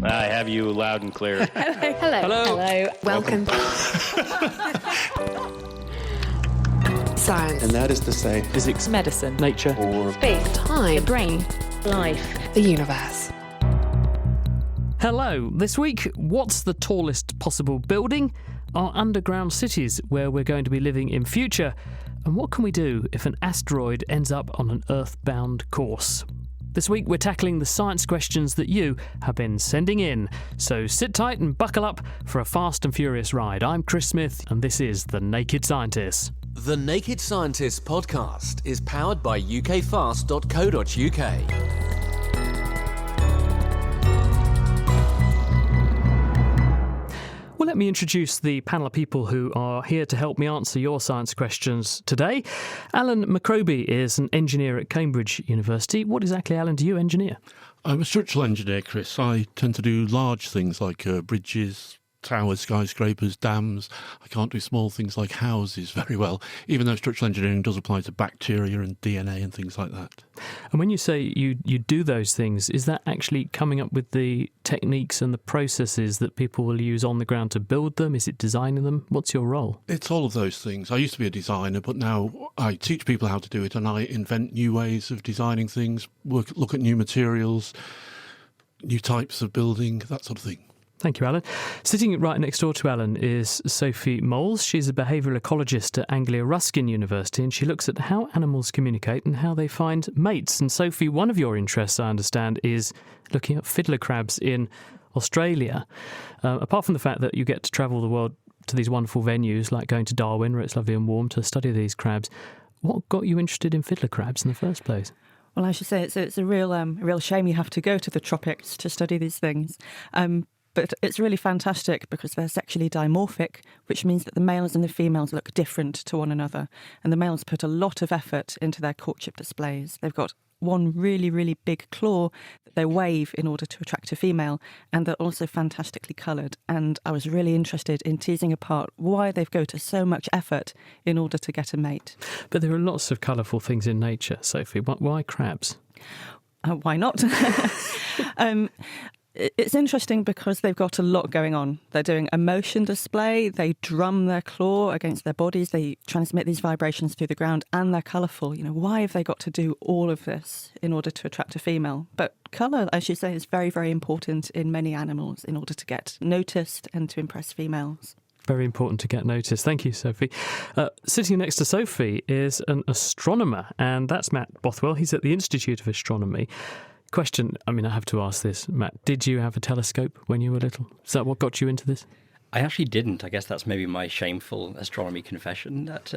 I have you loud and clear. Hello. Welcome. Science. And that is to say, physics, medicine, nature, or space, time, the brain, life, the universe. Hello. This week, what's the tallest possible building? Are underground cities where we're going to be living in future? And what can we do if an asteroid ends up on an Earth-bound course? This week, we're tackling the science questions that you have been sending in. So sit tight and buckle up for a fast and furious ride. I'm Chris Smith, and this is The Naked Scientists. The Naked Scientists podcast is powered by ukfast.co.uk. Well, let me introduce the panel of people who are here to help me answer your science questions today. Alan McRobie is an engineer at Cambridge University. What exactly, Alan, do you engineer? I'm a structural engineer, Chris. I tend to do large things like bridges, towers, skyscrapers, dams. I can't do small things like houses very well, even though structural engineering does apply to bacteria and DNA and things like that. And when you say you do those things, is that actually coming up with the techniques and the processes that people will use on the ground to build them? Is it designing them? What's your role? It's all of those things. I used to be a designer, but now I teach people how to do it, and I invent new ways of designing things, look at new materials, new types of building, that sort of thing. Thank you, Alan. Sitting right next door to Alan is Sophie Moles. She's a behavioural ecologist at Anglia Ruskin University, and she looks at how animals communicate and how they find mates. And Sophie, one of your interests, I understand, is looking at fiddler crabs in Australia. Apart from the fact that you get to travel the world to these wonderful venues, like going to Darwin, where it's lovely and warm, to study these crabs, what got you interested in fiddler crabs in the first place? Well, I should say it's a real shame you have to go to the tropics to study these things. But it's really fantastic because they're sexually dimorphic, which means that the males and the females look different to one another. And the males put a lot of effort into their courtship displays. They've got one really, really big claw that they wave in order to attract a female, and they're also fantastically coloured. And I was really interested in teasing apart why they go to so much effort in order to get a mate. But there are lots of colourful things in nature, Sophie. Why crabs? Why not? It's interesting because they've got a lot going on. They're doing a motion display, they drum their claw against their bodies, they transmit these vibrations through the ground, and they're colourful. You know, why have they got to do all of this in order to attract a female? But colour, as you say, is very, very important in many animals in order to get noticed and to impress females. Very important to get noticed. Thank you, Sophie. Sitting next to Sophie is an astronomer, and that's Matt Bothwell. He's at the Institute of Astronomy. Question, I have to ask this, Matt. Did you have a telescope when you were little? Is that what got you into this? I actually didn't. I guess that's maybe my shameful astronomy confession. That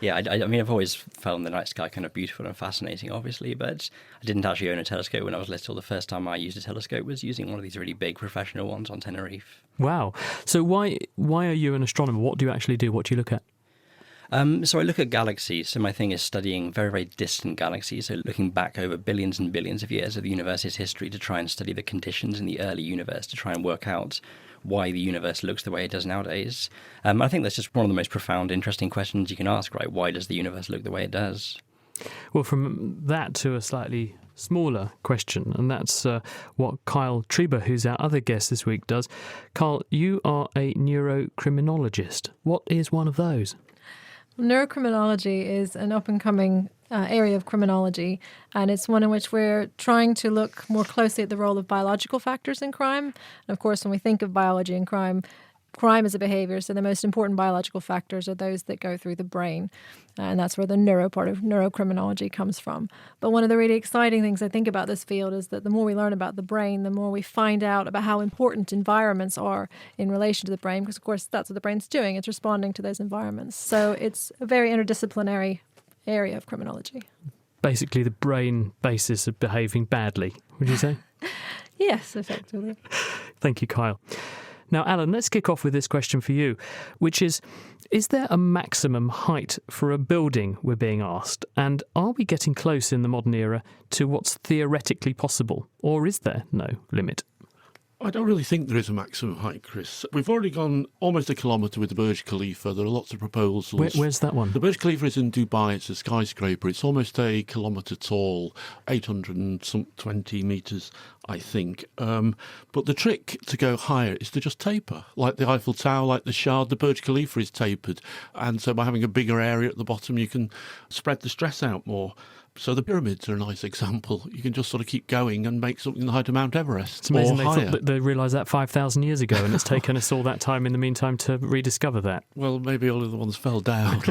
I've always found the night sky kind of beautiful and fascinating, obviously, but I didn't actually own a telescope when I was little. The first time I used a telescope was using one of these really big professional ones on Tenerife. Wow. So why are you an astronomer? What do you actually do? What do you look at? So I look at galaxies. So my thing is studying very, very distant galaxies. So looking back over billions and billions of years of the universe's history to try and study the conditions in the early universe, to try and work out why the universe looks the way it does nowadays. I think that's just one of the most profound, interesting questions you can ask, right? Why does the universe look the way it does? Well, from that to a slightly smaller question, and that's what Kyle Treba, who's our other guest this week, does. Kyle, you are a neurocriminologist. What is one of those? Neurocriminology is an up-and-coming area of criminology, and it's one in which we're trying to look more closely at the role of biological factors in crime. And of course, when we think of biology and crime is a behavior, so the most important biological factors are those that go through the brain, and that's where the neuro part of neurocriminology comes from. But one of the really exciting things I think about this field is that the more we learn about the brain, the more we find out about how important environments are in relation to the brain, because of course that's what the brain's doing, it's responding to those environments. So it's a very interdisciplinary area of criminology. Basically the brain basis of behaving badly, would you say? Yes, effectively. Thank you, Kyle. Now, Alan, let's kick off with this question for you, which is there a maximum height for a building, we're being asked? And are we getting close in the modern era to what's theoretically possible? Or is there no limit? I don't really think there is a maximum height, Chris. We've already gone almost a kilometre with the Burj Khalifa. There are lots of proposals. Where's that one? The Burj Khalifa is in Dubai. It's a skyscraper. It's almost a kilometre tall, 820 metres, I think. But the trick to go higher is to just taper, like the Eiffel Tower, like the Shard. The Burj Khalifa is tapered. And so by having a bigger area at the bottom, you can spread the stress out more. So the pyramids are a nice example. You can just sort of keep going and make something the height of Mount Everest. It's amazing or they higher. thought that they realised that 5,000 years ago, and it's taken us all that time in the meantime to rediscover that. Well, maybe all of the ones fell down.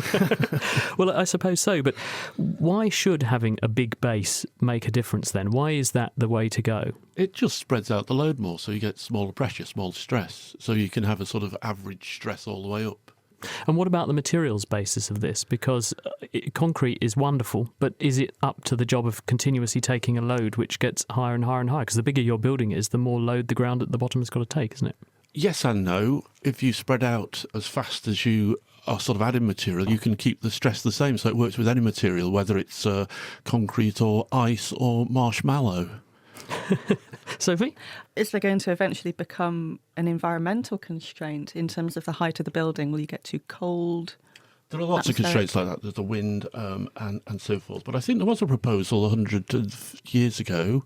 Well, I suppose so, but why should having a big base make a difference then? Why is that the way to go? It just spreads out the load more, so you get smaller pressure, smaller stress. So you can have a sort of average stress all the way up. And what about the materials basis of this? Because concrete is wonderful, but is it up to the job of continuously taking a load which gets higher and higher and higher? Because the bigger your building is, the more load the ground at the bottom has got to take, isn't it? Yes and no. If you spread out as fast as you are sort of adding material, you can keep the stress the same. So it works with any material, whether it's concrete or ice or marshmallow. Sophie? Is there going to eventually become an environmental constraint in terms of the height of the building? Will you get too cold? There are lots of constraints like that. There's the wind and so forth. But I think there was a proposal 100 years ago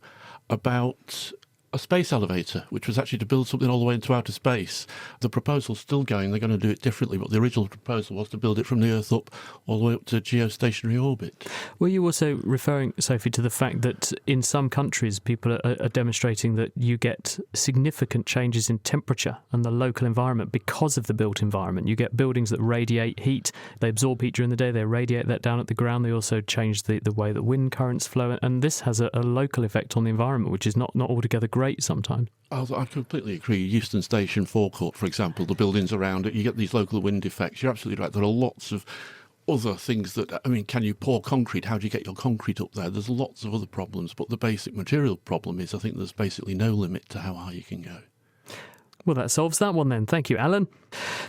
about a space elevator, which was actually to build something all the way into outer space. The proposal's still going. They're going to do it differently, but the original proposal was to build it from the Earth up all the way up to geostationary orbit. Were you also referring, Sophie, to the fact that in some countries people are demonstrating that you get significant changes in temperature and the local environment because of the built environment? You get buildings that radiate heat. They absorb heat during the day. They radiate that down at the ground. They also change the way that wind currents flow. And this has a local effect on the environment, which is not altogether great sometimes. I completely agree. Euston Station forecourt, for example, the buildings around it, you get these local wind effects. You're absolutely right. There are lots of other things that, I mean, can you pour concrete? How do you get your concrete up there? There's lots of other problems, but the basic material problem is I think there's basically no limit to how high you can go. Well, that solves that one then. Thank you, Alan.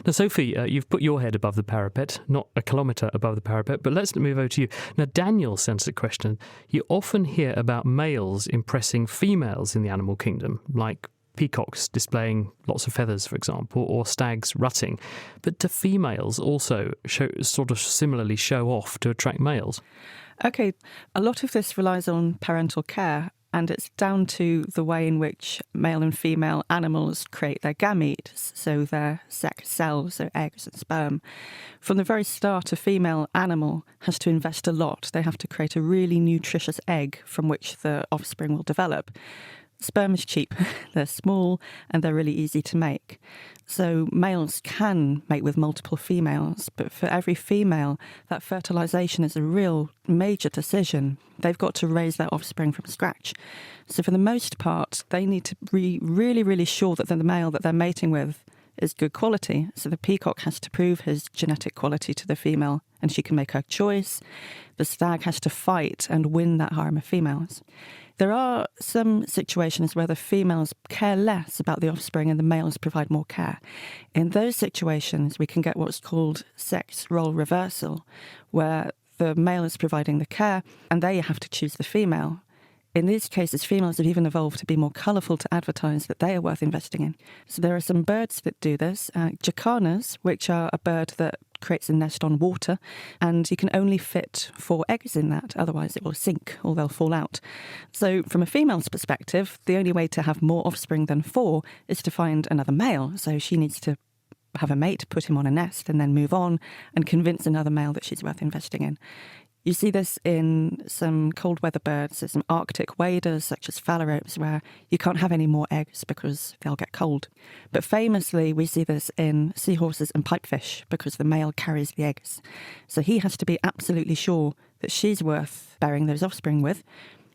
Now, Sophie, you've put your head above the parapet, not a kilometre above the parapet, but let's move over to you. Now, Daniel sends a question. You often hear about males impressing females in the animal kingdom, like peacocks displaying lots of feathers, for example, or stags rutting. But do females also sort of similarly show off to attract males? OK, a lot of this relies on parental care. And it's down to the way in which male and female animals create their gametes, so their sex cells, so eggs and sperm. From the very start, a female animal has to invest a lot. They have to create a really nutritious egg from which the offspring will develop. Sperm is cheap, they're small, and they're really easy to make. So males can mate with multiple females, but for every female, that fertilisation is a real major decision. They've got to raise their offspring from scratch. So for the most part, they need to be really, really sure that the male that they're mating with is good quality. So the peacock has to prove his genetic quality to the female, and she can make her choice. The stag has to fight and win that harem of females. There are some situations where the females care less about the offspring and the males provide more care. In those situations, we can get what's called sex role reversal, where the male is providing the care and they have to choose the female. In these cases, females have even evolved to be more colourful to advertise that they are worth investing in. So there are some birds that do this. Jacanas, which are a bird that creates a nest on water, and you can only fit 4 eggs in that, otherwise it will sink or they'll fall out. So from a female's perspective, the only way to have more offspring than 4 is to find another male. So she needs to have a mate, put him on a nest, and then move on and convince another male that she's worth investing in. You see this in some cold weather birds. There's some Arctic waders, such as phalaropes, where you can't have any more eggs because they'll get cold. But famously, we see this in seahorses and pipefish because the male carries the eggs. So he has to be absolutely sure that she's worth bearing those offspring with.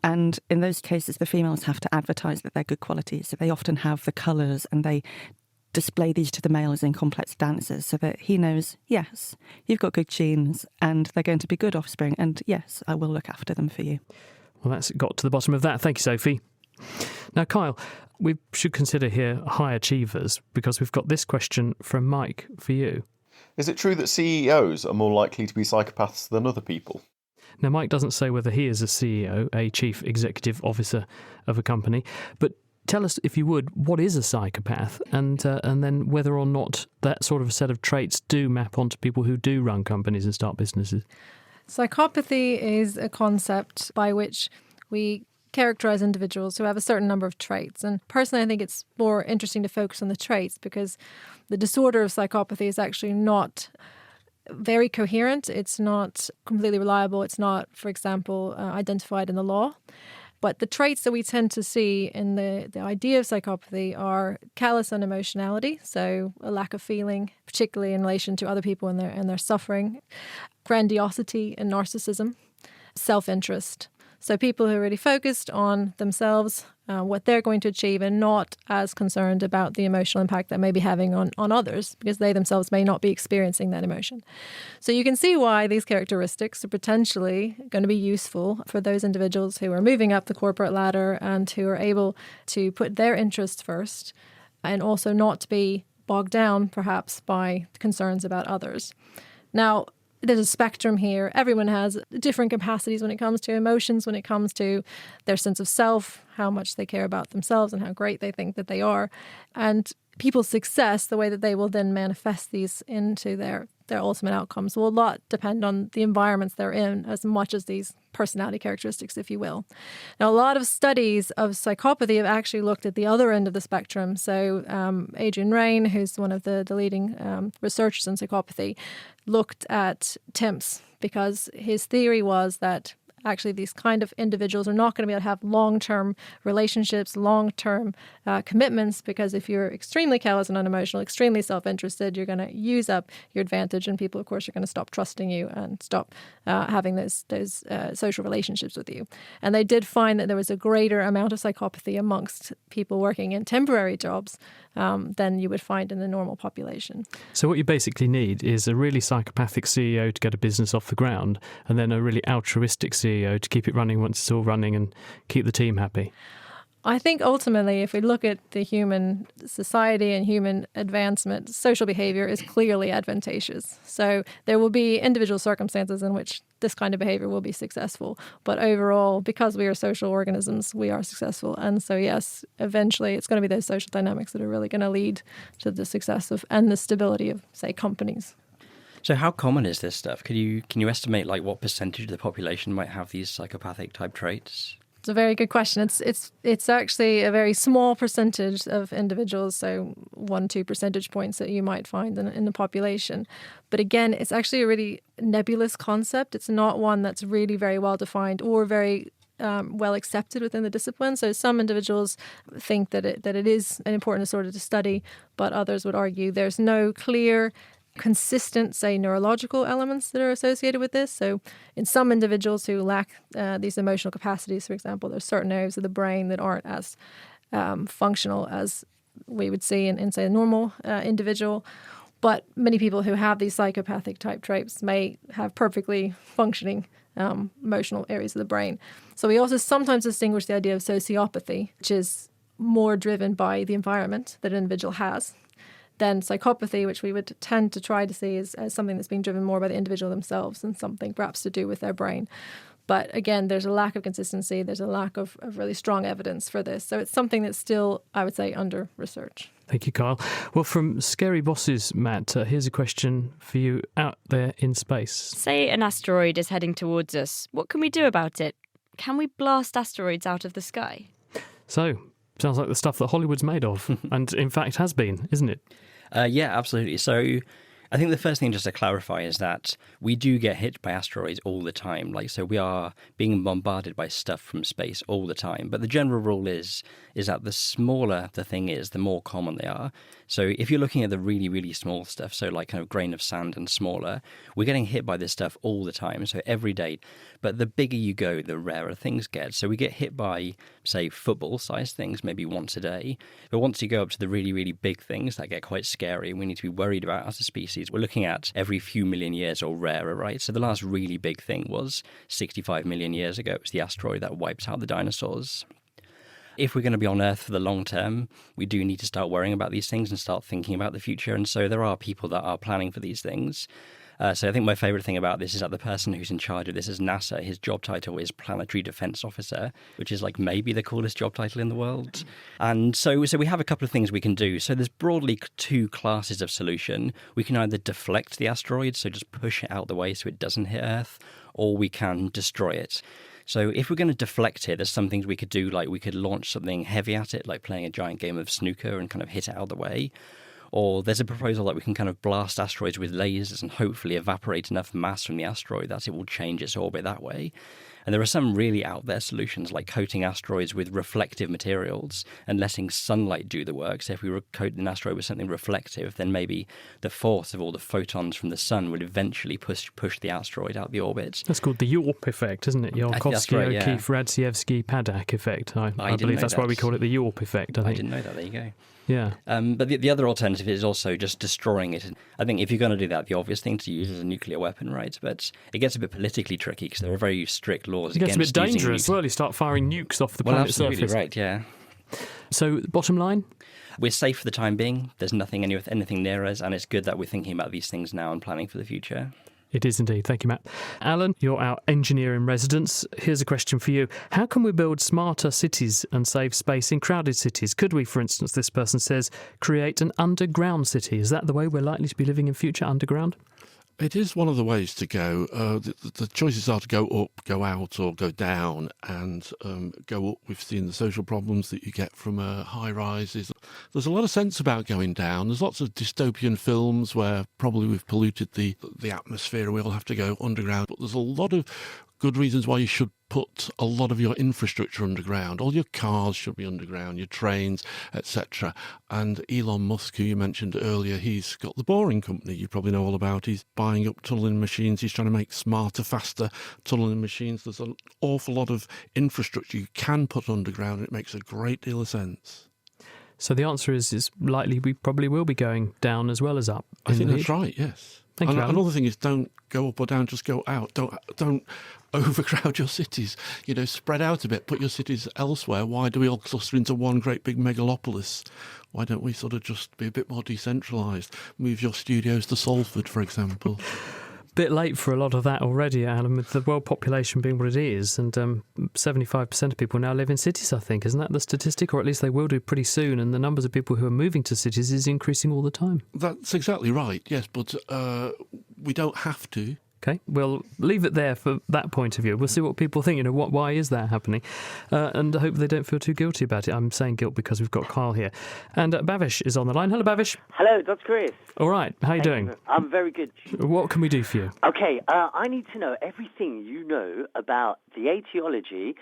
And in those cases, the females have to advertise that they're good quality. So they often have the colours and they display these to the males in complex dances so that he knows, yes, you've got good genes and they're going to be good offspring, and yes, I will look after them for you. Well, that's got to the bottom of that. Thank you, Sophie. Now, Kyle, we should consider here high achievers because we've got this question from Mike for you. Is it true that CEOs are more likely to be psychopaths than other people? Now, Mike doesn't say whether he is a CEO, a chief executive officer of a company, but tell us, if you would, what is a psychopath, and then whether or not that sort of set of traits do map onto people who do run companies and start businesses. Psychopathy is a concept by which we characterize individuals who have a certain number of traits. And personally, I think it's more interesting to focus on the traits, because the disorder of psychopathy is actually not very coherent. It's not completely reliable. It's not, for example, identified in the law. But the traits that we tend to see in the idea of psychopathy are callous unemotionality, so a lack of feeling, particularly in relation to other people and their suffering, grandiosity and narcissism, self-interest. So people who are really focused on themselves, what they're going to achieve, and not as concerned about the emotional impact that may be having on others, because they themselves may not be experiencing that emotion. So you can see why these characteristics are potentially going to be useful for those individuals who are moving up the corporate ladder and who are able to put their interests first, and also not to be bogged down perhaps by concerns about others. Now, there's a spectrum here. Everyone has different capacities when it comes to emotions, when it comes to their sense of self, how much they care about themselves and how great they think that they are. And people's success, the way that they will then manifest these into their ultimate outcomes, will a lot depend on the environments they're in as much as these personality characteristics, if you will. Now, a lot of studies of psychopathy have actually looked at the other end of the spectrum. So Adrian Raine, who's one of the leading researchers in psychopathy, looked at TIMPs, because his theory was that actually these kind of individuals are not going to be able to have long-term relationships, long-term commitments, because if you're extremely callous and unemotional, extremely self-interested, you're going to use up your advantage, and people, of course, are going to stop trusting you and stop having those social relationships with you. And they did find that there was a greater amount of psychopathy amongst people working in temporary jobs than you would find in the normal population. So what you basically need is a really psychopathic CEO to get a business off the ground, and then a really altruistic CEO to keep it running once it's all running and keep the team happy. I think ultimately, if we look at the human society and human advancement, social behavior is clearly advantageous. So there will be individual circumstances in which this kind of behavior will be successful. But overall, because we are social organisms, we are successful. And so, yes, eventually it's going to be those social dynamics that are really going to lead to the success of and the stability of, say, companies. So how common is this stuff? Can you estimate like what percentage of the population might have these psychopathic type traits? It's a very good question. It's actually a very small percentage of individuals, so 1-2 percentage points that you might find in the population. But again, it's actually a really nebulous concept. It's not one that's really very well defined or very well accepted within the discipline. So some individuals think that it is an important disorder to study, but others would argue there's no clear consistent, say, neurological elements that are associated with this. So in some individuals who lack these emotional capacities, for example, there's certain areas of the brain that aren't as functional as we would see in say, a normal individual. But many people who have these psychopathic type traits may have perfectly functioning emotional areas of the brain. So we also sometimes distinguish the idea of sociopathy, which is more driven by the environment that an individual has, than psychopathy, which we would tend to try to see as something that's being driven more by the individual themselves and something perhaps to do with their brain. But again, there's a lack of consistency. There's a lack of really strong evidence for this. So it's something that's still, I would say, under research. Thank you, Kyle. Well, from Scary Bosses, Matt, here's a question for you out there in space. Say an asteroid is heading towards us. What can we do about it? Can we blast asteroids out of the sky? So, sounds like the stuff that Hollywood's made of, and in fact has been, isn't it? Yeah, absolutely. So I think the first thing just to clarify is that we do get hit by asteroids all the time. So we are being bombarded by stuff from space all the time. But the general rule is that the smaller the thing is, the more common they are. So if you're looking at the really, really small stuff, so like kind of grain of sand and smaller, we're getting hit by this stuff all the time, so every day. But the bigger you go, the rarer things get. So we get hit by, say, football-sized things maybe once a day. But once you go up to the really, really big things that get quite scary, we need to be worried about as a species. We're looking at every few million years or rarer, right? So the last really big thing was 65 million years ago. It was the asteroid that wiped out the dinosaurs. If we're going to be on Earth for the long term, we do need to start worrying about these things and start thinking about the future. And so there are people that are planning for these things. So I think my favourite thing about this is that the person who's in charge of this is NASA. His job title is Planetary Defence Officer, which is like maybe the coolest job title in the world. And so we have a couple of things we can do. So there's broadly two classes of solution. We can either deflect the asteroid, so just push it out the way so it doesn't hit Earth, or we can destroy it. So if we're going to deflect it, there's some things we could do, like we could launch something heavy at it, like playing a giant game of snooker and kind of hit it out of the way. Or there's a proposal that we can kind of blast asteroids with lasers and hopefully evaporate enough mass from the asteroid that it will change its orbit that way. And there are some really out there solutions like coating asteroids with reflective materials and letting sunlight do the work. So if we were coating an asteroid with something reflective, then maybe the force of all the photons from the sun would eventually push the asteroid out the orbit. That's called the Yorp effect, isn't it? Yarkovsky, right, yeah. O'Keefe, Radzievsky, Padak effect. I believe that's why we call it the Yorp effect. I didn't know that. There you go. Yeah. But the other alternative is also just destroying it. I think if you're going to do that, the obvious thing to use is a nuclear weapon, right? But it gets a bit politically tricky because there are very strict laws against using nukes. It gets a bit dangerous as nukes. well. You start firing nukes off the planet's surface. Absolutely right, yeah. So, bottom line? We're safe for the time being. There's anything near us, and it's good that we're thinking about these things now and planning for the future. It is indeed. Thank you, Matt. Alan, you're our engineer in residence. Here's a question for you. How can we build smarter cities and save space in crowded cities? Could we, for instance, this person says, create an underground city? Is that the way we're likely to be living in future, underground? It is one of the ways to go. The choices are to go up, go out, or go down. And go up, we've seen the social problems that you get from high rises. There's a lot of sense about going down. There's lots of dystopian films where probably we've polluted the atmosphere and we all have to go underground. But there's a lot of good reasons why you should put a lot of your infrastructure underground. All your cars should be underground, your trains, etc. And Elon Musk, who you mentioned earlier, he's got the Boring Company you probably know all about. He's buying up tunneling machines. He's trying to make smarter, faster tunneling machines. There's an awful lot of infrastructure you can put underground, and it makes a great deal of sense. So the answer is likely we probably will be going down as well as up. I think that's right, yes. Thank you, Alan. Another thing is don't go up or down, just go out. Don't overcrowd your cities. Spread out a bit, put your cities elsewhere. Why do we all cluster into one great big megalopolis? Why don't we sort of just be a bit more decentralised? Move your studios to Salford, for example. Bit late for a lot of that already, Alan, with the world population being what it is, and 75% of people now live in cities, I think. Isn't that the statistic? Or at least they will do pretty soon, and the numbers of people who are moving to cities is increasing all the time. That's exactly right, yes, but we don't have to. Okay, we'll leave it there for that point of view. We'll see what people think. Why is that happening? And I hope they don't feel too guilty about it. I'm saying guilt because we've got Kyle here. And Bhavish is on the line. Hello, Bhavish. Hello, that's Chris. All right, how are you doing? I'm very good. What can we do for you? Okay, I need to know everything you know about the etiology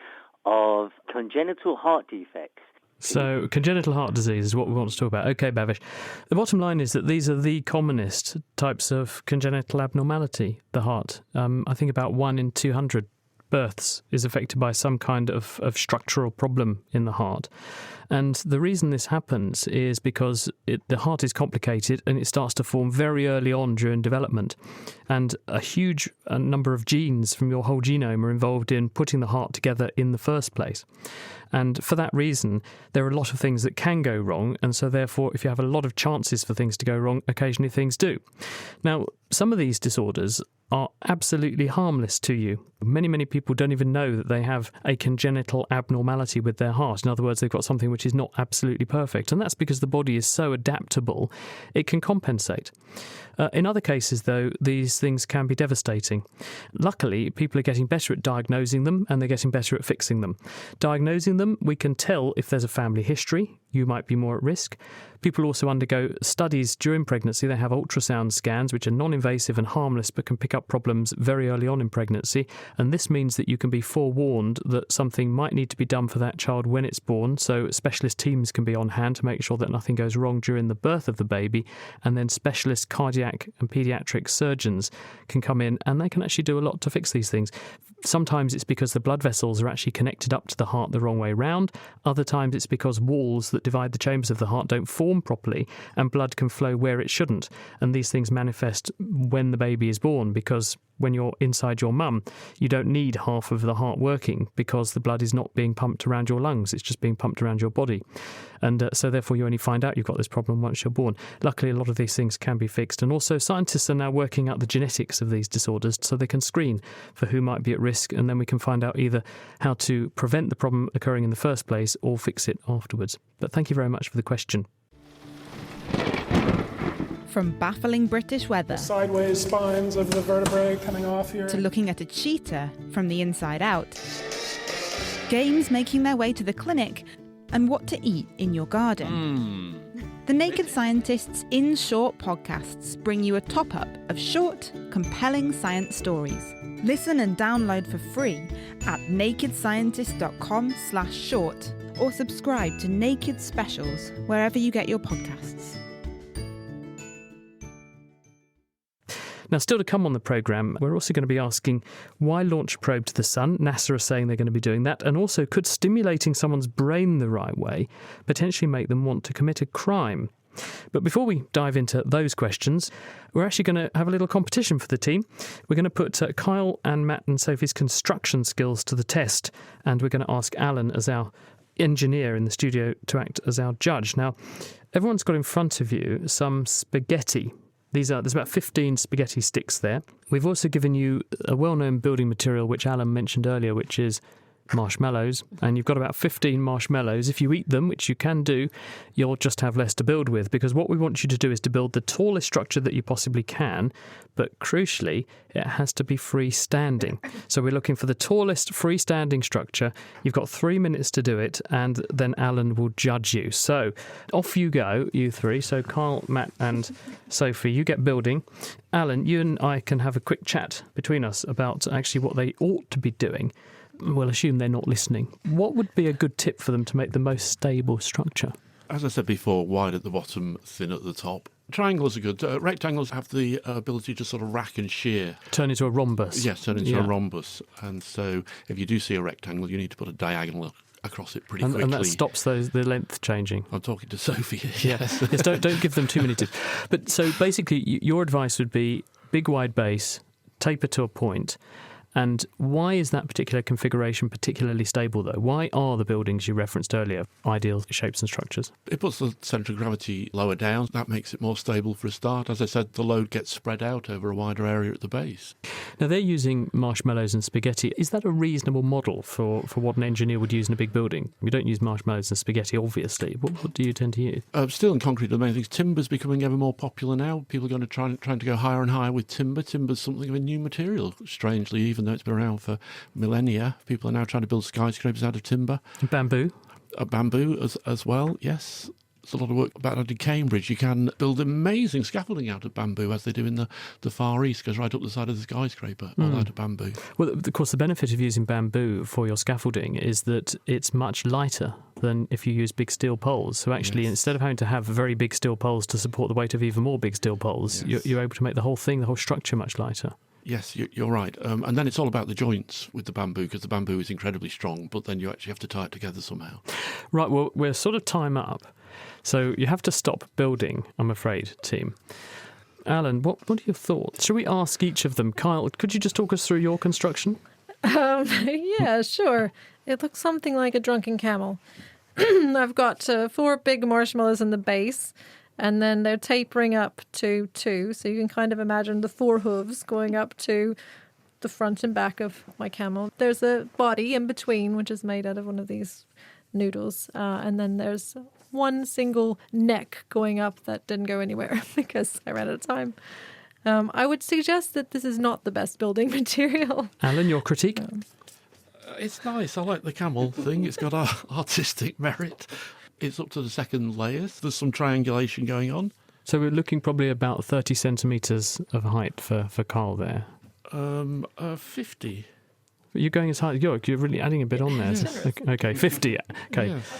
of congenital heart defects. So, congenital heart disease is what we want to talk about. Okay, Bhavish. The bottom line is that these are the commonest types of congenital abnormality, the heart. I think about 1 in 200 births is affected by some kind of structural problem in the heart. And the reason this happens is because the heart is complicated and it starts to form very early on during development. And a huge number of genes from your whole genome are involved in putting the heart together in the first place. And for that reason, there are a lot of things that can go wrong. And so therefore, if you have a lot of chances for things to go wrong, occasionally things do. Now, some of these disorders are absolutely harmless to you. Many, many people don't even know that they have a congenital abnormality with their heart. In other words, they've got something which is not absolutely perfect. And that's because the body is so adaptable, it can compensate. In other cases, though, these things can be devastating. Luckily, people are getting better at diagnosing them and they're getting better at fixing them. Diagnosing them, we can tell if there's a family history. You might be more at risk. People also undergo studies during pregnancy. They have ultrasound scans, which are non-invasive and harmless, but can pick up problems very early on in pregnancy. And this means that you can be forewarned that something might need to be done for that child when it's born. So specialist teams can be on hand to make sure that nothing goes wrong during the birth of the baby. And then specialist cardiac and paediatric surgeons can come in and they can actually do a lot to fix these things. Sometimes it's because the blood vessels are actually connected up to the heart the wrong way round. Other times it's because walls that divide the chambers of the heart don't form properly and blood can flow where it shouldn't. And these things manifest when the baby is born, because when you're inside your mum, you don't need half of the heart working because the blood is not being pumped around your lungs, it's just being pumped around your body. And so therefore you only find out you've got this problem once you're born. Luckily, a lot of these things can be fixed. And also scientists are now working out the genetics of these disorders so they can screen for who might be at risk, and then we can find out either how to prevent the problem occurring in the first place or fix it afterwards. But thank you very much for the question. From baffling British weather, sideways spines of the vertebrae coming off here, to looking at a cheetah from the inside out, games making their way to the clinic, and what to eat in your garden. The Naked Scientists In Short podcasts bring you a top-up of short, compelling science stories. Listen and download for free at nakedscientist.com/short or subscribe to Naked Specials wherever you get your podcasts. Now, still to come on the programme, we're also going to be asking why launch a probe to the sun. NASA are saying they're going to be doing that. And also, could stimulating someone's brain the right way potentially make them want to commit a crime? But before we dive into those questions, we're actually going to have a little competition for the team. We're going to put Kyle and Matt and Sophie's construction skills to the test. And we're going to ask Alan, as our engineer in the studio, to act as our judge. Now, everyone's got in front of you some spaghetti. There's about 15 spaghetti sticks there. We've also given you a well-known building material, which Alan mentioned earlier, which is marshmallows. And you've got about 15 marshmallows. If you eat them, which you can do, you'll just have less to build with, because what we want you to do is to build the tallest structure that you possibly can, but crucially, it has to be freestanding. So we're looking for the tallest freestanding structure. You've got 3 minutes to do it, and then Alan will judge you. So off you go, you three. So Kyle, Matt and Sophie, you get building. Alan, you and I can have a quick chat between us about actually what they ought to be doing. We'll assume they're not listening. What would be a good tip for them to make the most stable structure? As I said before, wide at the bottom, thin at the top. Triangles are good. Rectangles have the ability to sort of rack and shear. Turn into a rhombus. Yes, turn into a rhombus. And so if you do see a rectangle, you need to put a diagonal across it pretty quickly. And that stops the length changing. I'm talking to Sophie. Yes. Don't give them too many tips. But so basically, your advice would be big wide base, taper to a point. And why is that particular configuration particularly stable, though? Why are the buildings you referenced earlier ideal shapes and structures? It puts the centre of gravity lower down. That makes it more stable for a start. As I said, the load gets spread out over a wider area at the base. Now, they're using marshmallows and spaghetti. Is that a reasonable model for what an engineer would use in a big building? We don't use marshmallows and spaghetti, obviously. What do you tend to use? Steel and concrete are the main things. Timber's becoming ever more popular now. People are going to trying to go higher and higher with timber. Timber's something of a new material, strangely, even though it's been around for millennia. People are now trying to build skyscrapers out of timber. Bamboo? Bamboo as well, yes. There's a lot of work about it in Cambridge. You can build amazing scaffolding out of bamboo, as they do in the Far East. Goes right up the side of the skyscraper, all out of bamboo. Well, of course, the benefit of using bamboo for your scaffolding is that it's much lighter than if you use big steel poles. So actually, instead of having to have very big steel poles to support the weight of even more big steel poles, you're able to make the whole structure much lighter. Yes, you're right. And then it's all about the joints with the bamboo, because the bamboo is incredibly strong, but then you actually have to tie it together somehow. Right, well, we're sort of time up. So you have to stop building, I'm afraid, team. Alan, what are your thoughts? Should we ask each of them? Kyle, could you just talk us through your construction? Yeah, sure. It looks something like a drunken camel. I've got 4 big marshmallows in the base, and then they're tapering up to 2. So you can kind of imagine the 4 hooves going up to the front and back of my camel. There's a body in between, which is made out of one of these noodles. And then there's one single neck going up that didn't go anywhere because I ran out of time. I would suggest that this is not the best building material. Alan, your critique? It's nice. I like the camel thing. It's got artistic merit. It's up to the second layers. There's some triangulation going on. So we're looking probably about 30 centimetres of height for Carl there. 50. You're going as high. You're really adding a bit on there. Yes. Okay, 50. Okay. Yes.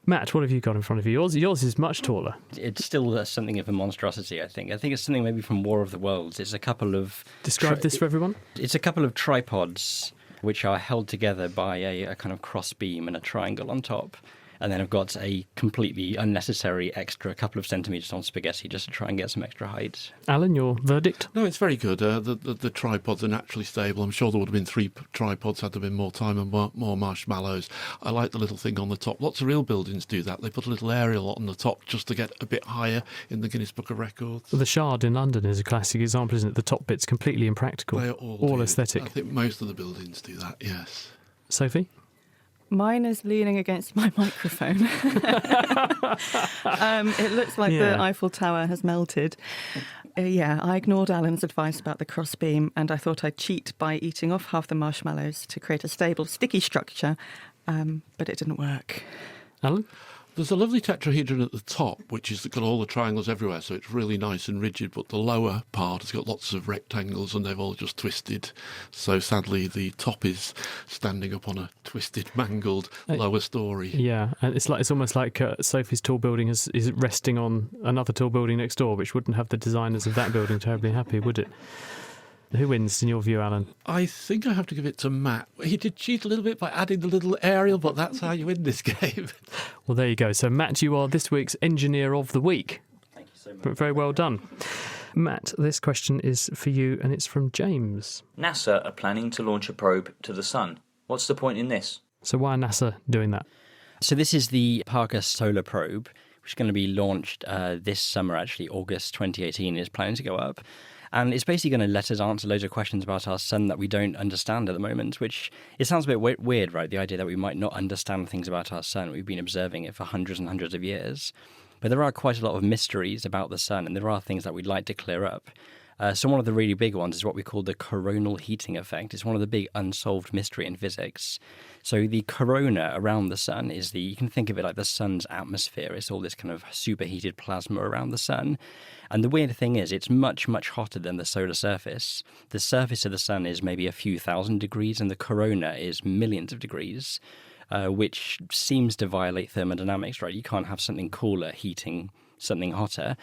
Matt, what have you got in front of you? Yours is much taller. It's still something of a monstrosity, I think. I think it's something maybe from War of the Worlds. It's a couple of... Describe this for everyone. It's a couple of tripods which are held together by a kind of cross beam and a triangle on top. And then I've got a completely unnecessary extra couple of centimetres on spaghetti just to try and get some extra height. Alan, your verdict? No, it's very good. The tripods are naturally stable. I'm sure there would have been 3 tripods had there been more time and more marshmallows. I like the little thing on the top. Lots of real buildings do that. They put a little aerial on the top just to get a bit higher in the Guinness Book of Records. The Shard in London is a classic example, isn't it? The top bit's completely impractical. They all aesthetic. I think most of the buildings do that, yes. Sophie? Mine is leaning against my microphone. It looks like the Eiffel Tower has melted. I ignored Alan's advice about the crossbeam, and I thought I'd cheat by eating off half the marshmallows to create a stable, sticky structure, but it didn't work. Alan? There's a lovely tetrahedron at the top, which has got all the triangles everywhere, so it's really nice and rigid, but the lower part has got lots of rectangles and they've all just twisted. So sadly, the top is standing up on a twisted, mangled lower story. Yeah, and it's almost like Sophie's tall building is resting on another tall building next door, which wouldn't have the designers of that building terribly happy, would it? Who wins, in your view, Alan? I think I have to give it to Matt. He did cheat a little bit by adding the little aerial, but that's how you win this game. Well, there you go. So, Matt, you are this week's Engineer of the Week. Thank you so much. Very well done. Matt, this question is for you, and it's from James. NASA are planning to launch a probe to the sun. What's the point in this? So why are NASA doing that? So this is the Parker Solar Probe, which is going to be launched this summer, actually. August 2018 is planning to go up. And it's basically going to let us answer loads of questions about our sun that we don't understand at the moment, which it sounds a bit weird, right? The idea that we might not understand things about our sun. We've been observing it for hundreds and hundreds of years. But there are quite a lot of mysteries about the sun, and there are things that we'd like to clear up. So one of the really big ones is what we call the coronal heating effect. It's one of the big unsolved mystery in physics. So the corona around the sun is you can think of it like the sun's atmosphere. It's all this kind of superheated plasma around the sun. And the weird thing is it's much, much hotter than the solar surface. The surface of the sun is maybe a few thousand degrees, and the corona is millions of degrees, which seems to violate thermodynamics, right? You can't have something cooler heating something hotter.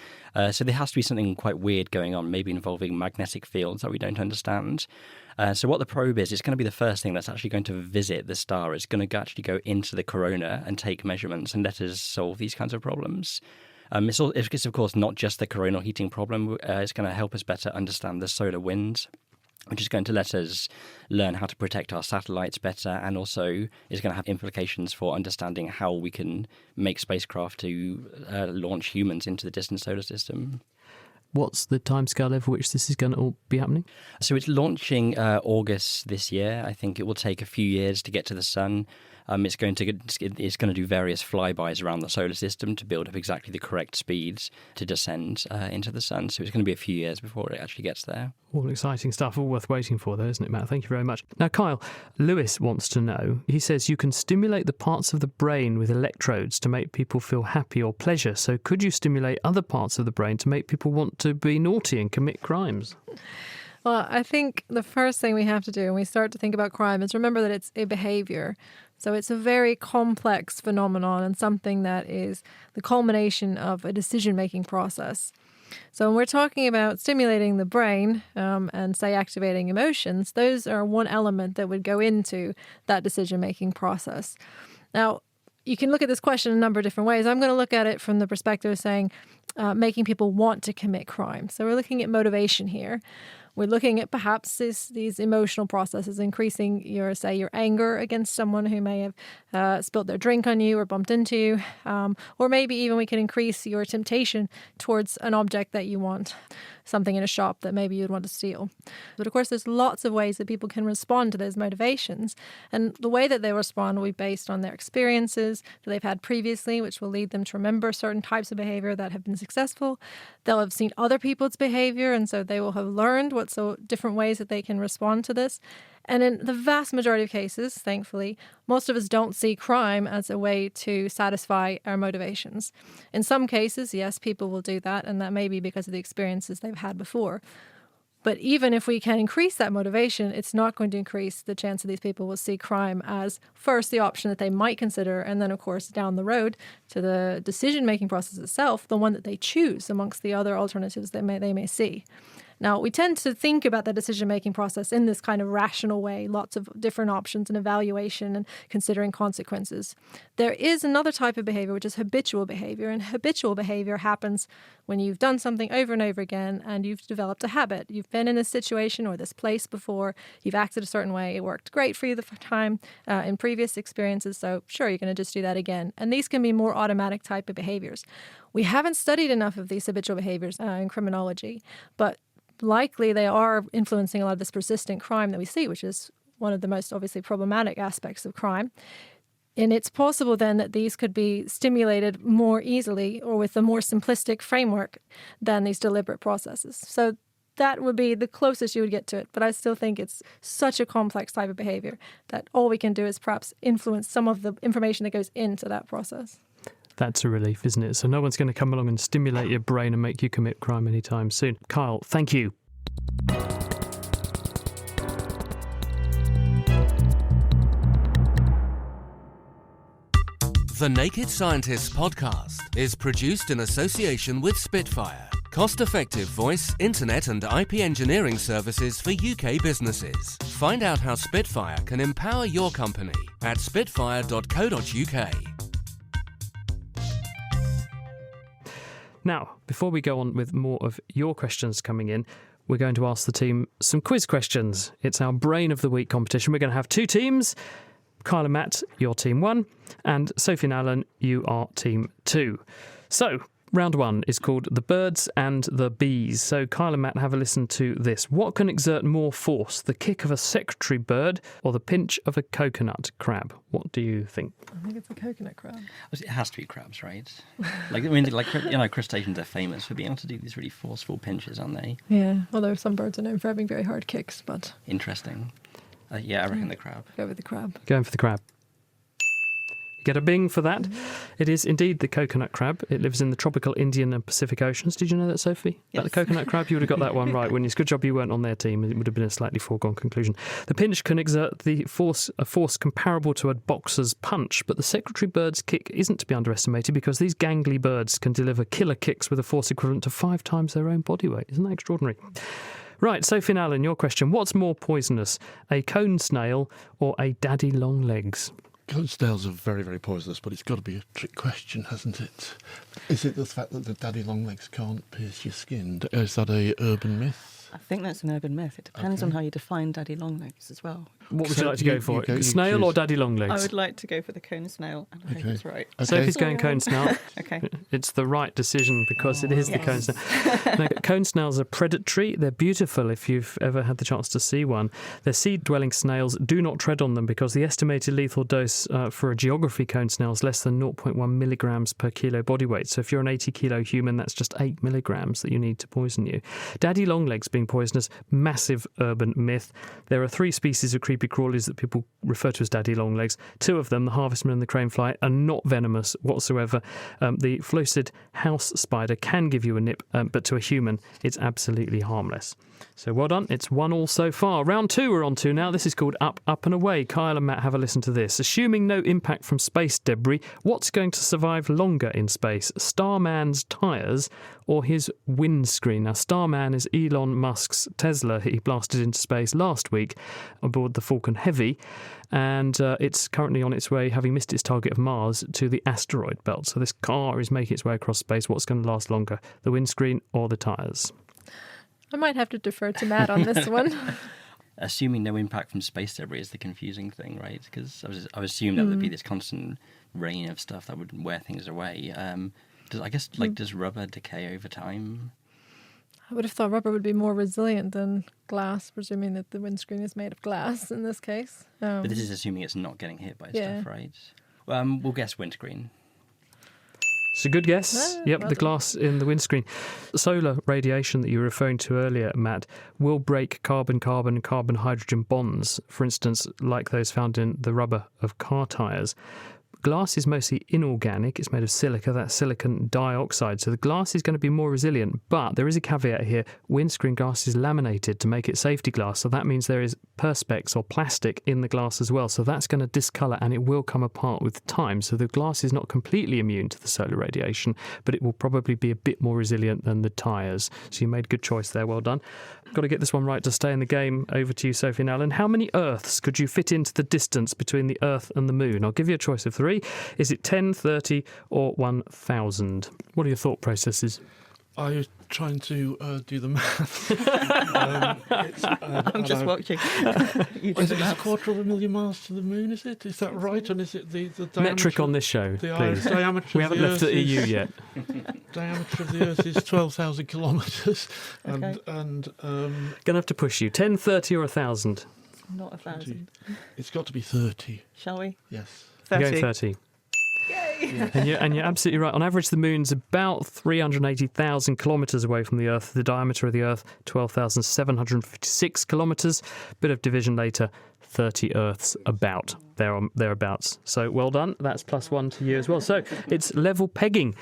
So there has to be something quite weird going on, maybe involving magnetic fields that we don't understand. So what the probe is, it's going to be the first thing that's actually going to visit the star. It's going to actually go into the corona and take measurements and let us solve these kinds of problems. It's of course not just the coronal heating problem. It's going to help us better understand the solar wind, which is going to let us learn how to protect our satellites better, and also is going to have implications for understanding how we can make spacecraft to launch humans into the distant solar system. What's the timescale over which this is going to all be happening? So it's launching August this year. I think it will take a few years to get to the sun. It's going to do various flybys around the solar system to build up exactly the correct speeds to descend into the sun. So it's going to be a few years before it actually gets there. All exciting stuff, all worth waiting for, though, isn't it, Matt? Thank you very much. Now, Kyle, Lewis wants to know, he says you can stimulate the parts of the brain with electrodes to make people feel happy or pleasure. So could you stimulate other parts of the brain to make people want to be naughty and commit crimes? Well, I think the first thing we have to do when we start to think about crime is remember that it's a behavior. So it's a very complex phenomenon and something that is the culmination of a decision-making process. So when we're talking about stimulating the brain and, say, activating emotions, those are one element that would go into that decision-making process. Now, you can look at this question in a number of different ways. I'm going to look at it from the perspective of saying making people want to commit crime. So we're looking at motivation here. We're looking at perhaps these emotional processes, increasing your anger against someone who may have spilled their drink on you or bumped into you. Or maybe even we can increase your temptation towards an object that you want, something in a shop that maybe you'd want to steal. But of course, there's lots of ways that people can respond to those motivations. And the way that they respond will be based on their experiences that they've had previously, which will lead them to remember certain types of behavior that have been successful. They'll have seen other people's behavior, and so they will have learned what different ways that they can respond to this. And in the vast majority of cases, thankfully, most of us don't see crime as a way to satisfy our motivations. In some cases, yes, people will do that, and that may be because of the experiences they've had before. But even if we can increase that motivation, it's not going to increase the chance that these people will see crime as first the option that they might consider, and then, of course, down the road to the decision-making process itself, the one that they choose amongst the other alternatives they may see. Now, we tend to think about the decision-making process in this kind of rational way, lots of different options and evaluation and considering consequences. There is another type of behavior, which is habitual behavior, and habitual behavior happens when you've done something over and over again and you've developed a habit. You've been in this situation or this place before, you've acted a certain way, it worked great for you the time in previous experiences, so sure, you're going to just do that again. And these can be more automatic type of behaviors. We haven't studied enough of these habitual behaviors in criminology, but likely they are influencing a lot of this persistent crime that we see, which is one of the most obviously problematic aspects of crime. And it's possible then that these could be stimulated more easily or with a more simplistic framework than these deliberate processes. So that would be the closest you would get to it. But I still think it's such a complex type of behavior that all we can do is perhaps influence some of the information that goes into that process. That's a relief, isn't it? So no one's going to come along and stimulate your brain and make you commit crime anytime soon. Kyle, thank you. The Naked Scientists podcast is produced in association with Spitfire, cost-effective voice, internet and IP engineering services for UK businesses. Find out how Spitfire can empower your company at spitfire.co.uk. Now, before we go on with more of your questions coming in, we're going to ask the team some quiz questions. It's our Brain of the Week competition. We're going to have two teams. Kyle and Matt, you're team 1, and Sophie and Alan, you are team 2. So, round 1 is called The Birds and the Bees. So, Kyle and Matt, have a listen to this. What can exert more force, the kick of a secretary bird or the pinch of a coconut crab? What do you think? I think it's a coconut crab. It has to be crabs, right? Crustaceans are famous for being able to do these really forceful pinches, aren't they? Yeah, although some birds are known for having very hard kicks, but... Interesting. I reckon the crab. Go with the crab. Going for the crab. You get a bing for that. It is indeed the coconut crab. It lives in the tropical Indian and Pacific Oceans. Did you know that, Sophie? Yes. About the coconut crab? You would have got that one right. It's good job you weren't on their team. It would have been a slightly foregone conclusion. The pinch can exert a force comparable to a boxer's punch, but the secretary bird's kick isn't to be underestimated because these gangly birds can deliver killer kicks with a force equivalent to 5 times their own body weight. Isn't that extraordinary? Right, Sophie and Alan, your question. What's more poisonous, a cone snail or a daddy long legs? Cone snails are very, very poisonous, but it's got to be a trick question, hasn't it? Is it the fact that the daddy long legs can't pierce your skin? Is that a urban myth? I think that's an urban myth. It depends on how you define daddy longlegs as well. What would you like to go for? Snail or daddy longlegs? I would like to go for the cone snail, and I think it's right. Okay. Sophie's going cone snail. Okay. It's the right decision because it is the cone snail. Now, cone snails are predatory. They're beautiful if you've ever had the chance to see one. They're seed-dwelling snails. Do not tread on them because the estimated lethal dose for a geography cone snail is less than 0.1 milligrams per kilo body weight. So if you're an 80-kilo human, that's just 8 milligrams that you need to poison you. Daddy longlegs being poisonous, massive urban myth. There are 3 species of creepy crawlies that people refer to as daddy longlegs. 2 of them, the harvestman and the cranefly, are not venomous whatsoever. The flaccid house spider can give you a nip, but to a human, it's absolutely harmless. So well done. It's 1-1 so far. Round 2 we're on to now. This is called Up, Up and Away. Kyle and Matt, have a listen to this. Assuming no impact from space debris, what's going to survive longer in space? Starman's tyres or his windscreen? Now, Starman is Elon Musk's Tesla. He blasted into space last week aboard the Falcon Heavy, and it's currently on its way, having missed its target of Mars, to the asteroid belt. So this car is making its way across space. What's going to last longer, the windscreen or the tyres? I might have to defer to Matt on this one. Assuming no impact from space debris is the confusing thing, right? Because I would assume that would be this constant rain of stuff that would wear things away. Does rubber decay over time? I would have thought rubber would be more resilient than glass, presuming that the windscreen is made of glass in this case. But this is assuming it's not getting hit by stuff, right? We'll guess windscreen. It's a good guess. Yep, the glass in the windscreen. Solar radiation that you were referring to earlier, Matt, will break carbon-carbon and carbon-hydrogen bonds, for instance, like those found in the rubber of car tyres. glass is mostly inorganic. It's made of silica, that's silicon dioxide. So the glass is going to be more resilient. But there is a caveat here. Windscreen glass is laminated to make it safety glass. So that means there is perspex or plastic in the glass as well. So that's going to discolour and it will come apart with time. So the glass is not completely immune to the solar radiation, but it will probably be a bit more resilient than the tyres. So you made a good choice there. Well done. Got to get this one right to stay in the game. Over to you, Sophie and Alan. How many Earths could you fit into the distance between the Earth and the Moon? I'll give you a choice of 3. Is it 10, 30 or 1,000? What are your thought processes? Are you trying to do the math? I'm just watching. Is it a 250,000 miles to the moon, is it? Is that right? And is it the diameter? Metric on this show, please. Diameter we haven't left the EU yet. Diameter of the Earth is 12,000 kilometres. Okay. Going to have to push you. 10, 30 or 1,000? Not 1,000. It's got to be 30. Shall we? Yes. 30. You're going 30. Yay! And you're absolutely right. On average, the moon's about 380,000 kilometres away from the Earth. The diameter of the Earth, 12,756 kilometres. Bit of division later, 30 Earths about. Thereabouts. So well done. That's +1 to you as well. So it's level pegging.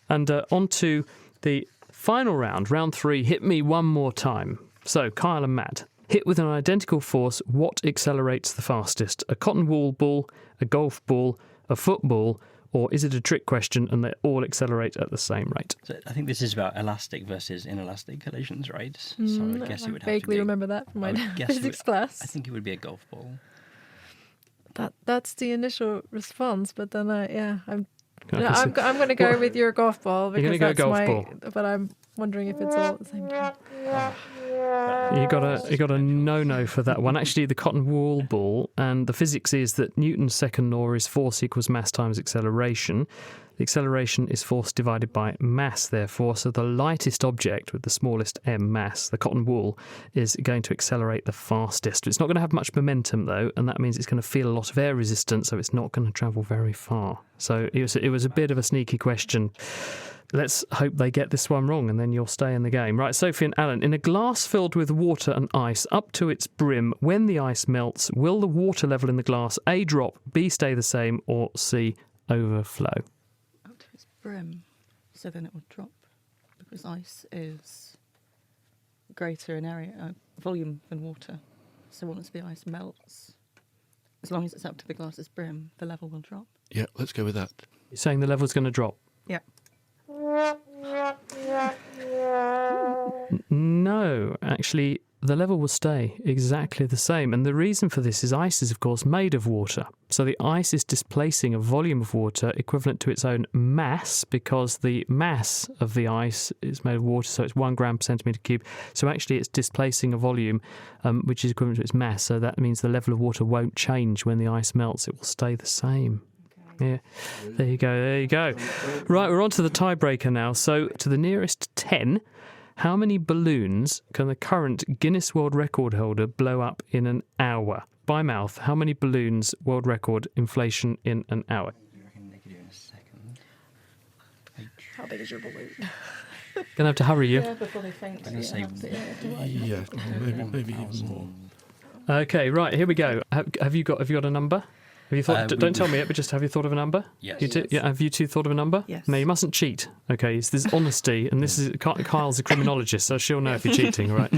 And on to the final round, round 3. Hit me one more time. So, Kyle and Matt. Hit with an identical force, what accelerates the fastest? A cotton wool ball, a golf ball, a football, or is it a trick question and they all accelerate at the same rate? So I think this is about elastic versus inelastic collisions, right? So I guess it would have to vaguely be... remember that from my physics class. I think it would be a golf ball. That's the initial response, but then I'm going to Well, go with your golf ball because you're gonna that's go golf ball. But I'm wondering if it's all at the same time. You got a no for that one. Actually, the cotton wool ball, and the physics is that Newton's second law is force equals mass times acceleration. The acceleration is force divided by mass, therefore, so the lightest object with the smallest m mass, the cotton wool, is going to accelerate the fastest. It's not going to have much momentum, though, and that means it's going to feel a lot of air resistance, so it's not going to travel very far. So it was a bit of a sneaky question. Let's hope they get this one wrong and then you'll stay in the game. Right, Sophie and Alan, in a glass filled with water and ice up to its brim, when the ice melts, will the water level in the glass A, drop, B, stay the same, or C, overflow? Up to its brim. So then it will drop because ice is greater in area, volume than water. So once the ice melts, as long as it's up to the glass's brim, the level will drop. Yeah, let's go with that. You're saying the level's going to drop? Yeah. No, actually, the level will stay exactly the same. And the reason for this is ice is, of course, made of water. So the ice is displacing a volume of water equivalent to its own mass because the mass of the ice is made of water, so it's 1 gram per centimetre cube. So actually it's displacing a volume which is equivalent to its mass. So that means the level of water won't change when the ice melts. It will stay the same. Yeah, there you go. Right, we're on to the tiebreaker now. So to the nearest 10, how many balloons can the current Guinness World Record holder blow up in an hour? By mouth, how many balloons, world record, inflation in an hour? How big is your balloon? Gonna have to hurry you. Yeah, before they faint. Yeah, maybe even more. Okay, right, here we go. Have you got a number? Have you thought? Don't tell me it, but just have you thought of a number? Yes. Yeah. Have you two thought of a number? Yes. No, you mustn't cheat. Okay, so there's honesty, and this is Kyle's a criminologist, so she'll know if you're cheating, right?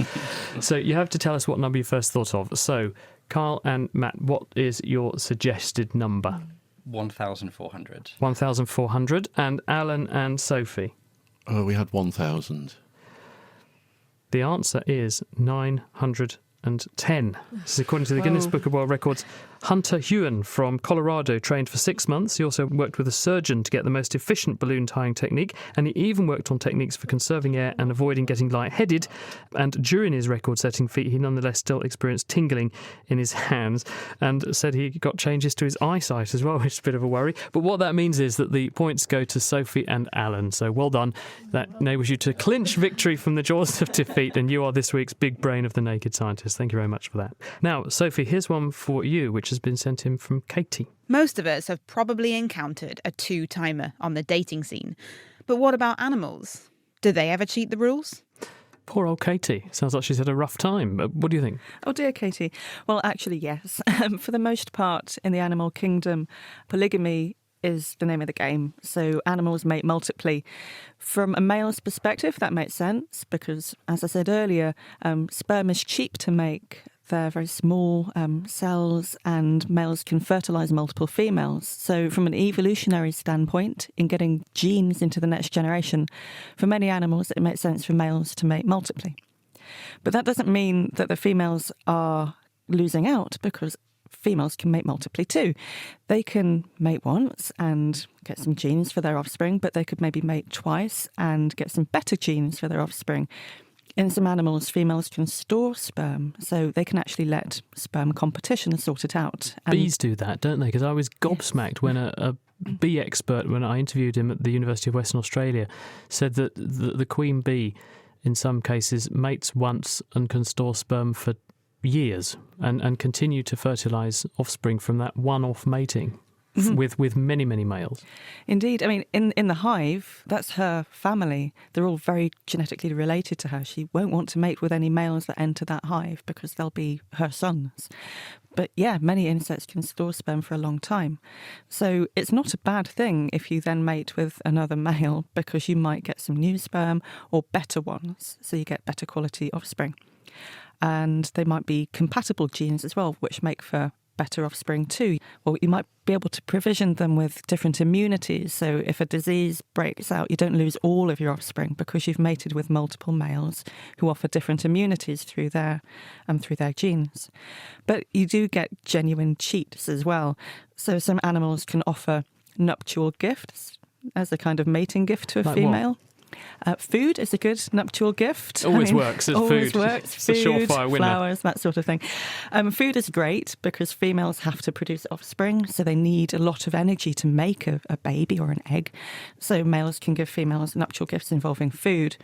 So you have to tell us what number you first thought of. So, Kyle and Matt, what is your suggested number? 1,400. 1,400. And Alan and Sophie? We had 1,000. The answer is 910. This is according to the Guinness Book of World Records. Hunter Hewen from Colorado trained for 6 months. He also worked with a surgeon to get the most efficient balloon tying technique, and he even worked on techniques for conserving air and avoiding getting lightheaded. And during his record-setting feat, he nonetheless still experienced tingling in his hands and said he got changes to his eyesight as well, which is a bit of a worry. But what that means is that the points go to Sophie and Alan. So well done. That enables you to clinch victory from the jaws of defeat, and you are this week's big brain of the Naked Scientist. Thank you very much for that. Now, Sophie, here's one for you, which has been sent in from Katie. Most of us have probably encountered a 2-timer on the dating scene. But what about animals? Do they ever cheat the rules? Poor old Katie. Sounds like she's had a rough time. What do you think? Oh dear, Katie. Well, actually, yes. For the most part, in the animal kingdom, polygamy is the name of the game. So animals mate multiply. From a male's perspective, that makes sense because, as I said earlier, sperm is cheap to make. They're very small cells, and males can fertilise multiple females. So from an evolutionary standpoint, in getting genes into the next generation, for many animals, it makes sense for males to mate multiply. But that doesn't mean that the females are losing out, because females can mate multiply too. They can mate once and get some genes for their offspring, but they could maybe mate twice and get some better genes for their offspring. In some animals, females can store sperm, so they can actually let sperm competition sort it out. And bees do that, don't they? Because I was gobsmacked when a bee expert, when I interviewed him at the University of Western Australia, said that the queen bee, in some cases, mates once and can store sperm for years and continue to fertilise offspring from that one-off mating. With many, many males. Indeed. I mean, in the hive, that's her family. They're all very genetically related to her. She won't want to mate with any males that enter that hive because they'll be her sons. But yeah, many insects can store sperm for a long time. So it's not a bad thing if you then mate with another male, because you might get some new sperm or better ones. So you get better quality offspring. And they might be compatible genes as well, which make for better offspring too. Well, you might be able to provision them with different immunities. So if a disease breaks out, you don't lose all of your offspring because you've mated with multiple males who offer different immunities through their genes. But you do get genuine cheats as well. So some animals can offer nuptial gifts as a kind of mating gift to a female. Food is a good nuptial gift. Always works. Always food. works. It's Food, a surefire winner. Flowers, that sort of thing. Food is great because females have to produce offspring, so they need a lot of energy to make a baby or an egg. So males can give females nuptial gifts involving food.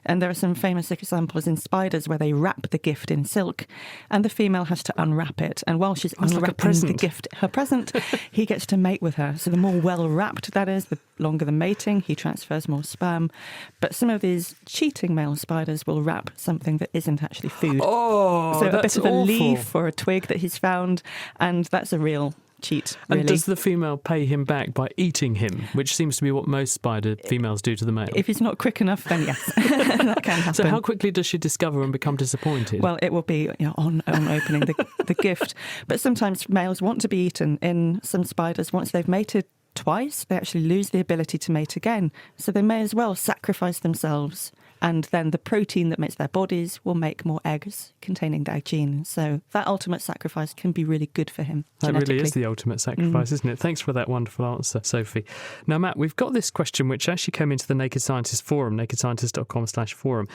And there are some famous examples in spiders where they wrap the gift in silk and the female has to unwrap it. And while she's unwrapping the gift, her present, he gets to mate with her. So the more well wrapped that is, the longer the mating, he transfers more sperm. But some of these cheating male spiders will wrap something that isn't actually food. Oh, so that's a bit of awful. a leaf or a twig that he's found, and that's a real cheat, really. And does the female pay him back by eating him, which seems to be what most spider females do to the male? If he's not quick enough, then yes, that can happen. So how quickly does she discover and become disappointed? Well, it will be on opening the gift. But sometimes males want to be eaten. In some spiders, once they've mated twice, they actually lose the ability to mate again. So they may as well sacrifice themselves, and then the protein that makes their bodies will make more eggs containing their genes. So that ultimate sacrifice can be really good for him That genetically. really is the ultimate sacrifice, isn't it? Thanks for that wonderful answer, Sophie. Now, Matt, we've got this question which actually came into the Naked Scientist forum, nakedscientist.com/forum.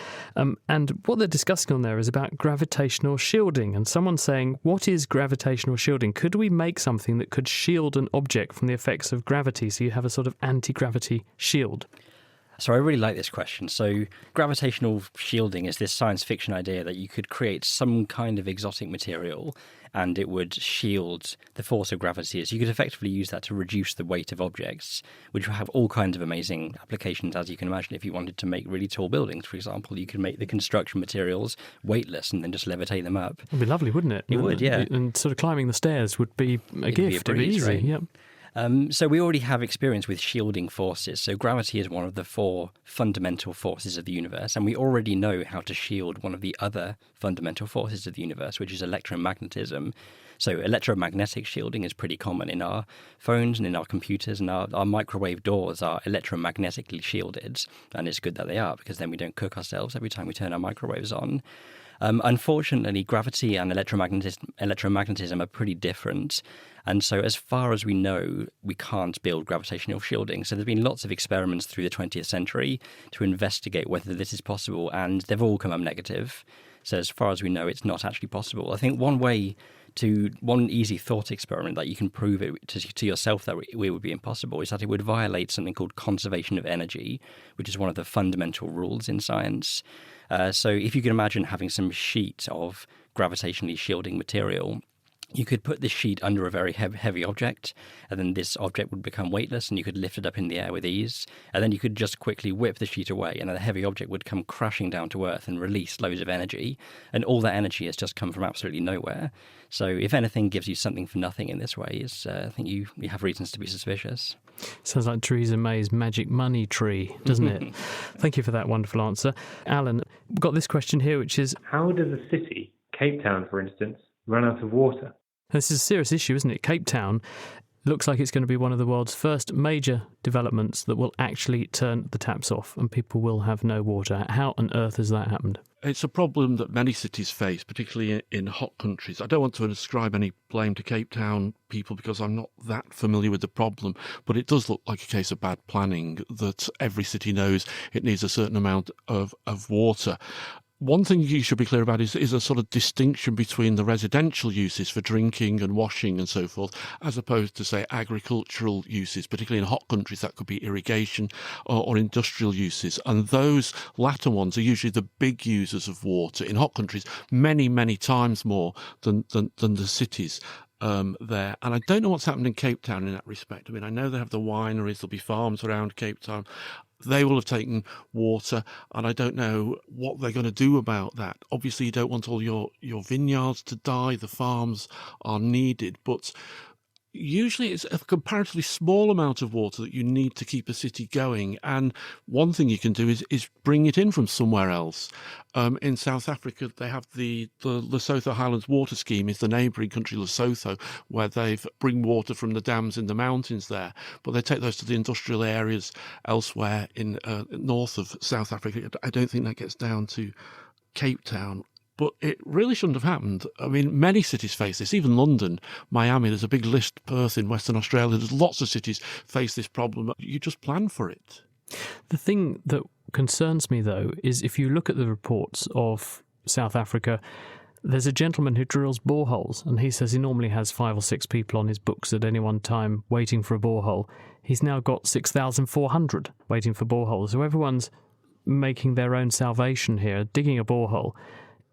And what they're discussing on there is about gravitational shielding. And someone's saying, what is gravitational shielding? Could we make something that could shield an object from the effects of gravity so you have a sort of anti-gravity shield? So I really like this question. So gravitational shielding is this science fiction idea that you could create some kind of exotic material and it would shield the force of gravity. So you could effectively use that to reduce the weight of objects, which will have all kinds of amazing applications, as you can imagine. If you wanted to make really tall buildings, for example, you could make the construction materials weightless and then just levitate them up. It'd be lovely, wouldn't it? It would, yeah. And sort of climbing the stairs would be a gift. It'd be easy, right? Yep. So we already have experience with shielding forces. So gravity is one of the 4 fundamental forces of the universe, and we already know how to shield one of the other fundamental forces of the universe, which is electromagnetism. So electromagnetic shielding is pretty common in our phones and in our computers, and our microwave doors are electromagnetically shielded, and it's good that they are, because then we don't cook ourselves every time we turn our microwaves on. Unfortunately, gravity and electromagnetism are pretty different. And so as far as we know, we can't build gravitational shielding. So there's been lots of experiments through the 20th century to investigate whether this is possible, and they've all come up negative. So as far as we know, it's not actually possible. I think one easy thought experiment that you can prove it to yourself that it would be impossible is that it would violate something called conservation of energy, which is one of the fundamental rules in science. So if you can imagine having some sheet of gravitationally shielding material, you could put this sheet under a very heavy object, and then this object would become weightless, and you could lift it up in the air with ease, and then you could just quickly whip the sheet away, and then the heavy object would come crashing down to Earth and release loads of energy, and all that energy has just come from absolutely nowhere. So if anything gives you something for nothing in this way, I think you have reasons to be suspicious. Sounds like Theresa May's magic money tree, doesn't it? Thank you for that wonderful answer. Alan, we've got this question here, which is... How does a city, Cape Town for instance, run out of water? This is a serious issue, isn't it? Cape Town looks like it's going to be one of the world's first major developments that will actually turn the taps off and people will have no water. How on earth has that happened? It's a problem that many cities face, particularly in hot countries. I don't want to ascribe any blame to Cape Town people because I'm not that familiar with the problem, but it does look like a case of bad planning, that every city knows it needs a certain amount of water. One thing you should be clear about is a sort of distinction between the residential uses for drinking and washing and so forth, as opposed to, say, agricultural uses, particularly in hot countries. That could be irrigation or industrial uses. And those latter ones are usually the big users of water in hot countries, many, many times more than the cities. There. And I don't know what's happened in Cape Town in that respect. I mean, I know they have the wineries, there'll be farms around Cape Town. They will have taken water, and I don't know what they're going to do about that. Obviously, you don't want all your vineyards to die. The farms are needed, but usually it's a comparatively small amount of water that you need to keep a city going. And one thing you can do is bring it in from somewhere else. In South Africa, they have the Lesotho Highlands Water Scheme, is the neighbouring country Lesotho, where they bring water from the dams in the mountains there. But they take those to the industrial areas elsewhere in north of South Africa. I don't think that gets down to Cape Town. But it really shouldn't have happened. I mean, many cities face this, even London, Miami, there's a big list, Perth in Western Australia, there's lots of cities face this problem. You just plan for it. The thing that concerns me, though, is if you look at the reports of South Africa, there's a gentleman who drills boreholes, and he says he normally has 5 or 6 people on his books at any one time waiting for a borehole. He's now got 6,400 waiting for boreholes. So everyone's making their own salvation here, digging a borehole.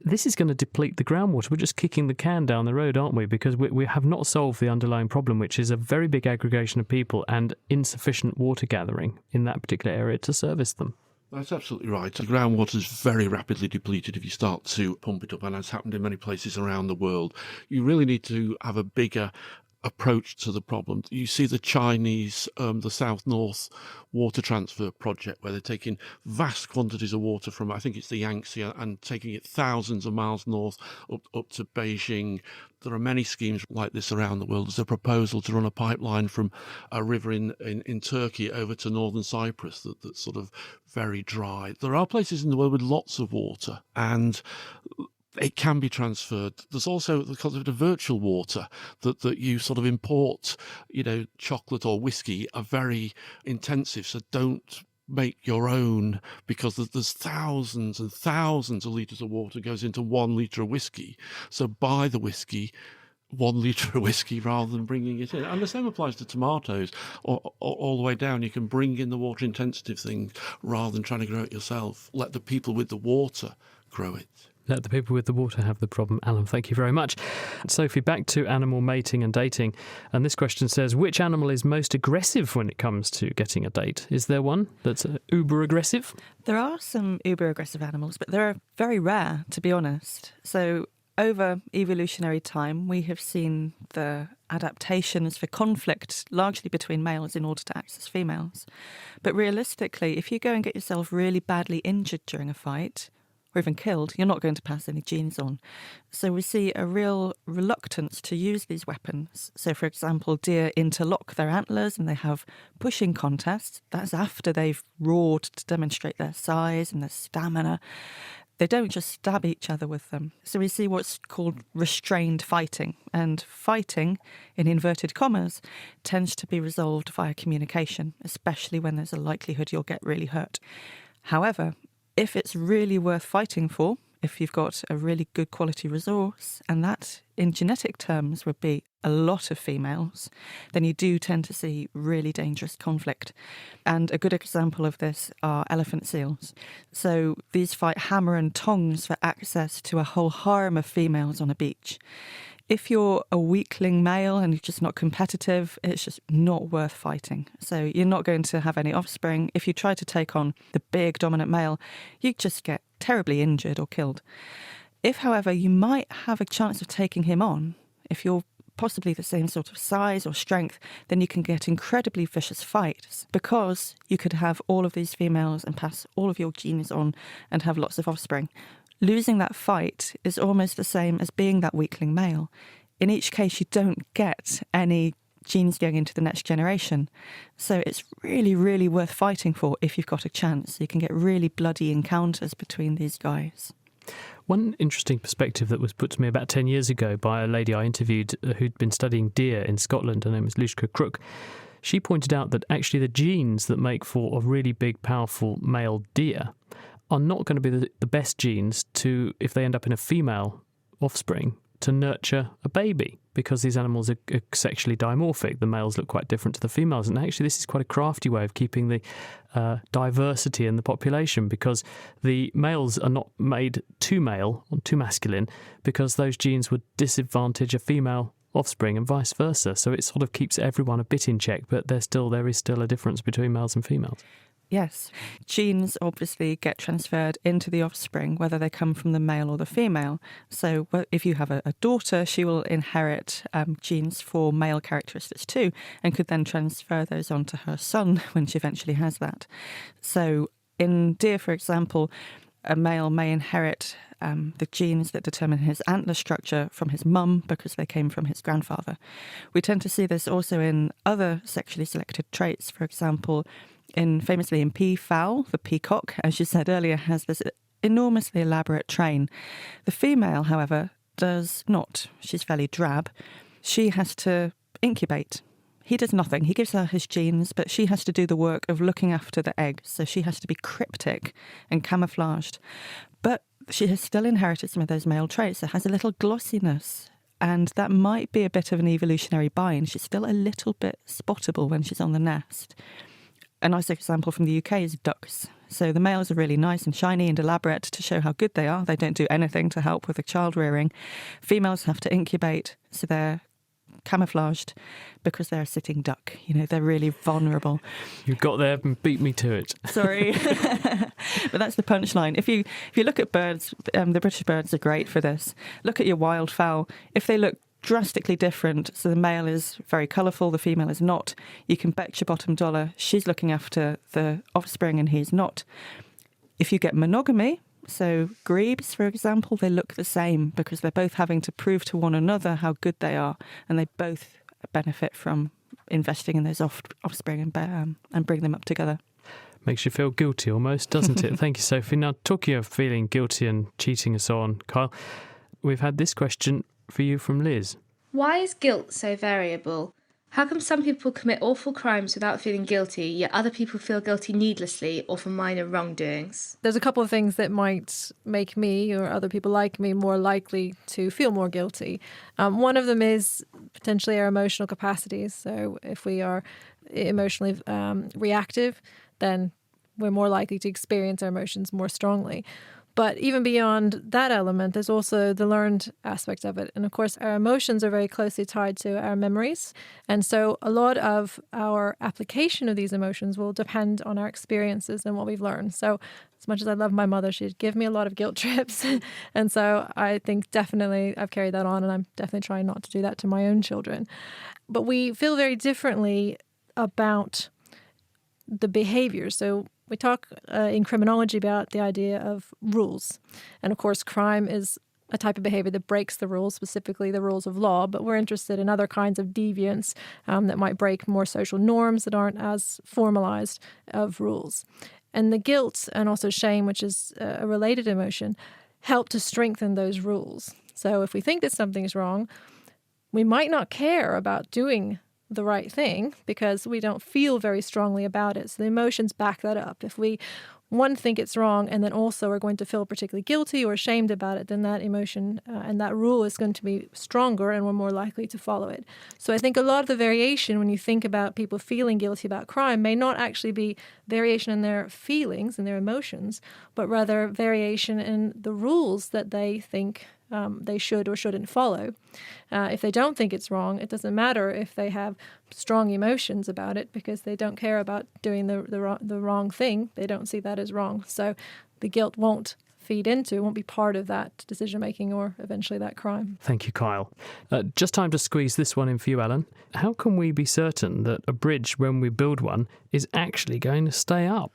This is going to deplete the groundwater. We're just kicking the can down the road, aren't we? Because we have not solved the underlying problem, which is a very big aggregation of people and insufficient water gathering in that particular area to service them. That's absolutely right. The groundwater is very rapidly depleted if you start to pump it up, and that's happened in many places around the world. You really need to have a bigger approach to the problem. You see the Chinese, the South-North water transfer project, where they're taking vast quantities of water from, I think it's the Yangtze, and taking it thousands of miles north up to Beijing. There are many schemes like this around the world. There's a proposal to run a pipeline from a river in Turkey over to northern Cyprus that's sort of very dry. There are places in the world with lots of water, and it can be transferred. There's also the concept of virtual water that you sort of import, chocolate or whiskey are very intensive. So don't make your own, because there's thousands and thousands of litres of water goes into 1 litre of whiskey. So buy the whiskey, 1 litre of whiskey, rather than bringing it in. And the same applies to tomatoes, or all the way down. You can bring in the water intensive things rather than trying to grow it yourself. Let the people with the water grow it. Let the people with the water have the problem. Alan, thank you very much. Sophie, back to animal mating and dating. And this question says, which animal is most aggressive when it comes to getting a date? Is there one that's uber aggressive? There are some uber aggressive animals, but they're very rare, to be honest. So over evolutionary time, we have seen the adaptations for conflict largely between males in order to access females. But realistically, if you go and get yourself really badly injured during a fight, or even killed, you're not going to pass any genes on. So we see a real reluctance to use these weapons. So, for example, deer interlock their antlers and they have pushing contests. That's after they've roared to demonstrate their size and their stamina. They don't just stab each other with them. So we see what's called restrained fighting. And fighting, in inverted commas, tends to be resolved via communication, especially when there's a likelihood you'll get really hurt. However, if it's really worth fighting for, if you've got a really good quality resource, and that in genetic terms would be a lot of females, then you do tend to see really dangerous conflict. And a good example of this are elephant seals. So these fight hammer and tongs for access to a whole harem of females on a beach. If you're a weakling male and you're just not competitive, it's just not worth fighting. So you're not going to have any offspring. If you try to take on the big dominant male, you just get terribly injured or killed. If, however, you might have a chance of taking him on, if you're possibly the same sort of size or strength, then you can get incredibly vicious fights because you could have all of these females and pass all of your genes on and have lots of offspring. Losing that fight is almost the same as being that weakling male. In each case, you don't get any genes going into the next generation. So it's really, really worth fighting for if you've got a chance. You can get really bloody encounters between these guys. One interesting perspective that was put to me about 10 years ago by a lady I interviewed who'd been studying deer in Scotland. Her name was Lushka Crook. She pointed out that actually the genes that make for a really big, powerful male deer are not going to be the best genes to, if they end up in a female offspring, to nurture a baby, because these animals are sexually dimorphic. The males look quite different to the females, and actually this is quite a crafty way of keeping the diversity in the population, because the males are not made too male or too masculine, because those genes would disadvantage a female offspring and vice versa. So it sort of keeps everyone a bit in check, but there is still a difference between males and females. Yes. Genes obviously get transferred into the offspring, whether they come from the male or the female. So if you have a daughter, she will inherit genes for male characteristics too, and could then transfer those onto her son when she eventually has that. So in deer, for example, a male may inherit the genes that determine his antler structure from his mum because they came from his grandfather. We tend to see this also in other sexually selected traits. For example, famously in peafowl, the peacock, as you said earlier, has this enormously elaborate train. The female, however, does not. She's fairly drab. She has to incubate. He does nothing. He gives her his genes, but she has to do the work of looking after the eggs. So she has to be cryptic and camouflaged. But she has still inherited some of those male traits. It has a little glossiness, and that might be a bit of an evolutionary bind. She's still a little bit spottable when she's on the nest. A nice example from the UK is ducks. So the males are really nice and shiny and elaborate to show how good they are. They don't do anything to help with the child rearing. Females have to incubate, so they're camouflaged because they're a sitting duck. You know, they're really vulnerable. You got there and beat me to it. Sorry. But that's the punchline. If you look at birds, the British birds are great for this. Look at your wildfowl. If they look drastically different, so the male is very colourful, the female is not, you can bet your bottom dollar she's looking after the offspring and he's not. If you get monogamy, so grebes, for example, they look the same because they're both having to prove to one another how good they are, and they both benefit from investing in those offspring and bring them up together. Makes you feel guilty almost, doesn't it? Thank you, Sophie. Now, talking of feeling guilty and cheating and so on, Kyle, we've had this question for you from Liz. Why is guilt so variable? How come some people commit awful crimes without feeling guilty, yet other people feel guilty needlessly or for minor wrongdoings? There's a couple of things that might make me or other people like me more likely to feel more guilty. One of them is potentially our emotional capacities. So if we are emotionally reactive, then we're more likely to experience our emotions more strongly. But even beyond that element, there's also the learned aspect of it. And of course, our emotions are very closely tied to our memories. And so a lot of our application of these emotions will depend on our experiences and what we've learned. So as much as I love my mother, she'd give me a lot of guilt trips. And so I think definitely I've carried that on, and I'm definitely trying not to do that to my own children. But we feel very differently about the behavior. So we talk in criminology about the idea of rules. And of course, crime is a type of behavior that breaks the rules, specifically the rules of law. But we're interested in other kinds of deviance that might break more social norms that aren't as formalized of rules. And the guilt and also shame, which is a related emotion, help to strengthen those rules. So if we think that something is wrong, we might not care about doing the right thing because we don't feel very strongly about it. So the emotions back that up. If we, one, think it's wrong and then also are going to feel particularly guilty or ashamed about it, then that emotion and that rule is going to be stronger and we're more likely to follow it. So I think a lot of the variation when you think about people feeling guilty about crime may not actually be variation in their feelings and their emotions, but rather variation in the rules that they think they should or shouldn't follow. If they don't think it's wrong, it doesn't matter if they have strong emotions about it because they don't care about doing the wrong thing. They don't see that as wrong. So the guilt won't feed into, it won't be part of that decision making or eventually that crime. Thank you, Kyle. Just time to squeeze this one in for you, Alan. How can we be certain that a bridge, when we build one, is actually going to stay up?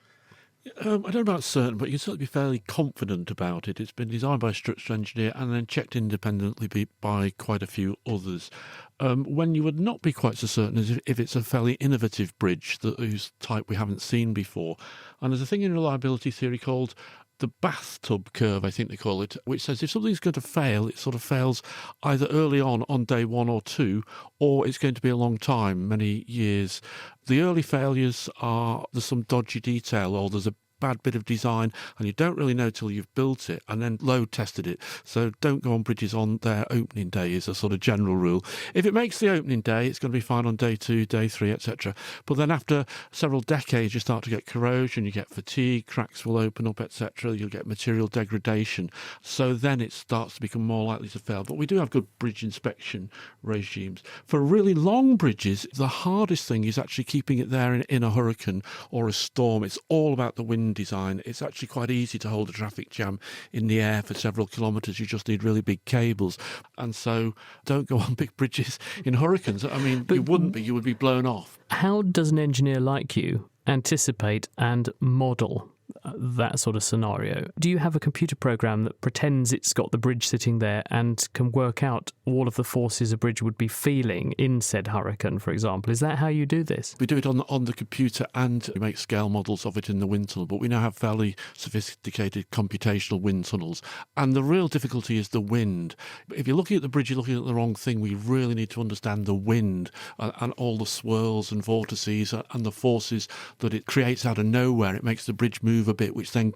I don't know about certain, but you can certainly be fairly confident about it. It's been designed by a structural engineer and then checked independently by quite a few others. When you would not be quite so certain is if it's a fairly innovative bridge whose type we haven't seen before. And there's a thing in reliability theory called the bathtub curve, I think they call it, which says if something's going to fail, it sort of fails either early on day 1 or 2, or it's going to be a long time, many years. The early failures are there's some dodgy detail or there's a bad bit of design and you don't really know till you've built it and then load tested it. So don't go on bridges on their opening day is a sort of general rule. If it makes the opening day, it's going to be fine on day 2, day 3, etc. But then after several decades, you start to get corrosion, you get fatigue, cracks will open up, etc. You'll get material degradation. So then it starts to become more likely to fail. But we do have good bridge inspection regimes. For really long bridges, the hardest thing is actually keeping it there in a hurricane or a storm. It's all about the wind design. It's actually quite easy to hold a traffic jam in the air for several kilometres. You just need really big cables. And so don't go on big bridges in hurricanes. I mean, you wouldn't be. You would be blown off. How does an engineer like you anticipate and model that sort of scenario? Do you have a computer program that pretends it's got the bridge sitting there and can work out all of the forces a bridge would be feeling in said hurricane, for example? Is that how you do this? We do it on the computer and we make scale models of it in the wind tunnel, but we now have fairly sophisticated computational wind tunnels. And the real difficulty is the wind. If you're looking at the bridge, you're looking at the wrong thing. We really need to understand the wind and all the swirls and vortices and the forces that it creates out of nowhere. It makes the bridge move a bit, which then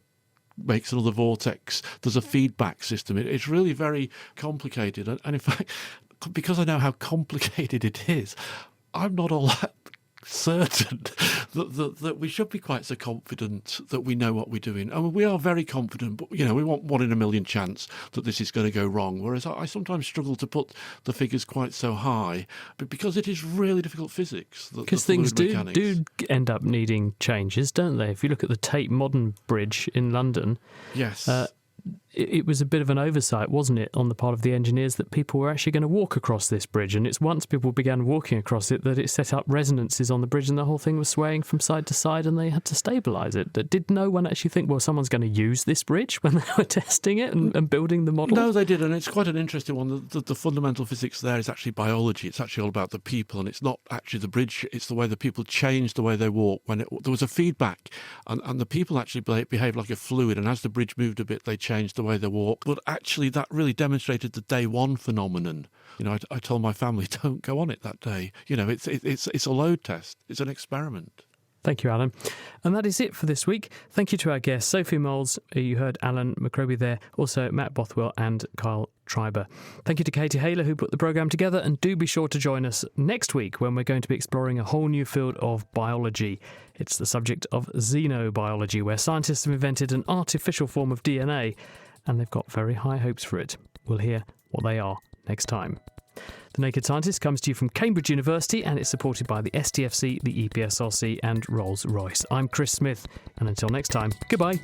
makes another vortex. There's a feedback system. It's really very complicated. And in fact, because I know how complicated it is, I'm not all that certain that we should be quite so confident that we know what we're doing. I mean, we are very confident, but, we want 1 in a million chance that this is going to go wrong, whereas I sometimes struggle to put the figures quite so high, but because it is really difficult physics. Because things do end up needing changes, don't they? If you look at the Tate Modern Bridge in London, yes. It was a bit of an oversight, wasn't it, on the part of the engineers that people were actually going to walk across this bridge. And it's once people began walking across it that it set up resonances on the bridge and the whole thing was swaying from side to side and they had to stabilise it. Did no one actually think, well, someone's going to use this bridge when they were testing it and building the model? No, they did, and it's quite an interesting one. The fundamental physics there is actually biology. It's actually all about the people, and it's not actually the bridge. It's the way the people changed the way they walk. When there was a feedback, and the people actually behaved like a fluid, and as the bridge moved a bit, they changed the way they walk. But actually, that really demonstrated the day one phenomenon. I told my family, don't go on it that day. It's a load test. It's an experiment. Thank you, Alan. And that is it for this week. Thank you to our guests, Sophie Moles. You heard Alan McRoby there, also Matt Bothwell and Kyle Treiber. Thank you to Katie Haylor, who put the programme together, and do be sure to join us next week when we're going to be exploring a whole new field of biology. It's the subject of xenobiology, where scientists have invented an artificial form of DNA, and they've got very high hopes for it. We'll hear what they are next time. The Naked Scientist comes to you from Cambridge University and it's supported by the STFC, the EPSRC and Rolls-Royce. I'm Chris Smith, and until next time, goodbye.